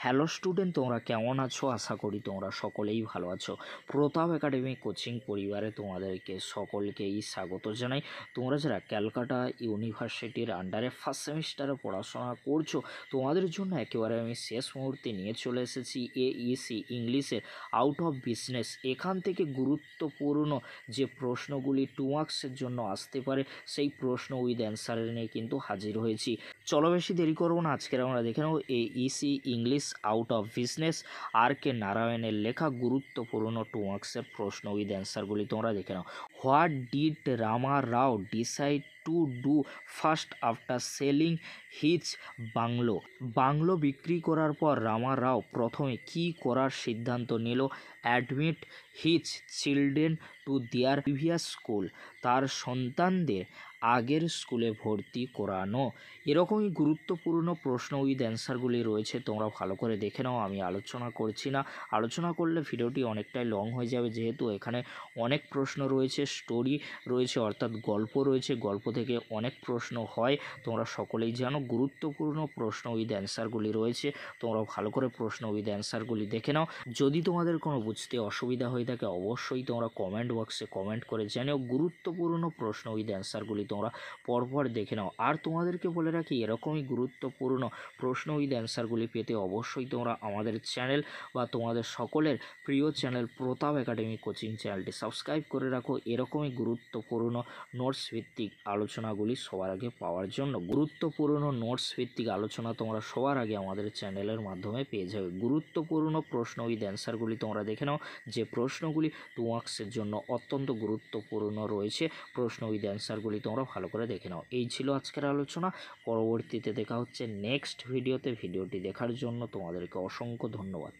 Hello student, তোমরা কেমন আছো? আশা করি তোমরা সকলেই ভালো আছো। প্রতাপ একাডেমি কোচিং পরিবারে তোমাদেরকে সকলকেই স্বাগত জানাই। তোমরা যারা ক্যালকাটা ইউনিভার্সিটির আন্ডারে ফার্স্ট সেমিস্টারে পড়াশোনা করছো, তোমাদের জন্য একেবারে আমি শেষ মুহূর্তে নিয়ে চলে এসেছি এইসি ইংলিশের আউট অফ বিজনেস। এখান থেকে গুরুত্বপূর্ণ যে প্রশ্নগুলি 2 মার্কসের জন্য আসতে পারে, সেই প্রশ্ন উইথ অ্যান্সার নিয়ে কিন্তু হাজির হয়েছি। চলো বেশি দেরি করবো না, আজকের আমরা দেখে নেব Aisi English out of business আর কে নারায়ণের লেখা গুরুত্বপূর্ণ 2 মার্কসের প্রশ্ন উইথ অ্যান্সারগুলি তোমরা দেখে নাও। What did Rama Rao decide to do first after selling his bungalow? Bungalow বিক্রি করার পর রামা রাও প্রথমে কি করার সিদ্ধান্ত নিল? Admit his children to their previous school, তার সন্তানদের আগের স্কুলে ভর্তি করানো। এরকমই গুরুত্বপূর্ণ প্রশ্ন উইথ অ্যান্সারগুলি রয়েছে, তোমরা ভালো করে দেখে নাও। আমি আলোচনা করছি না, আলোচনা করলে ভিডিওটি অনেকটাই লং হয়ে যাবে, যেহেতু এখানে অনেক প্রশ্ন রয়েছে, স্টোরি রয়েছে অর্থাৎ গল্প রয়েছে, গল্প থেকে অনেক প্রশ্ন হয়। তোমরা সকলেই জানো গুরুত্বপূর্ণ প্রশ্ন উইথ অ্যান্সারগুলি রয়েছে, তোমরা ভালো করে প্রশ্ন উইথ অ্যান্সারগুলি দেখে নাও। যদি তোমাদের কোনো বুঝতে অসুবিধা হয়ে থাকে অবশ্যই তোমরা কমেন্ট বক্সে কমেন্ট করে জানিও। গুরুত্বপূর্ণ প্রশ্ন উইথ অ্যান্সারগুলি তোমরা পরপর দেখে নাও। আর তোমাদেরকে বলে রাখি, এরকমই গুরুত্বপূর্ণ প্রশ্ন উইথ অ্যান্সারগুলি পেতে অবশ্যই তোমরা আমাদের চ্যানেল বা তোমাদের সকলের প্রিয় চ্যানেল প্রতাপ একাডেমি কোচিং চ্যানেলটি সাবস্ক্রাইব করে রাখো, এরকমই গুরুত্বপূর্ণ নোটস ভিত্তিক আলোচনাগুলি সবার আগে পাওয়ার জন্য। গুরুত্বপূর্ণ নোটস ভিত্তিক আলোচনা তোমরা সবার আগে আমাদের চ্যানেলের মাধ্যমে পেয়ে যাবে। গুরুত্বপূর্ণ প্রশ্ন উইথ অ্যান্সারগুলি তোমরা দেখে নাও, যে প্রশ্নগুলি 2 মার্কসের জন্য অত্যন্ত গুরুত্বপূর্ণ রয়েছে। প্রশ্ন উইথ অ্যান্সারগুলি তোমরা ভালো করে দেখে নাও। এই ছিল আজকের আলোচনা, পরবর্তীতে দেখা হচ্ছে নেক্সট ভিডিওতে। ভিডিওটি দেখার জন্য তোমাদেরকে অসংখ্য ধন্যবাদ।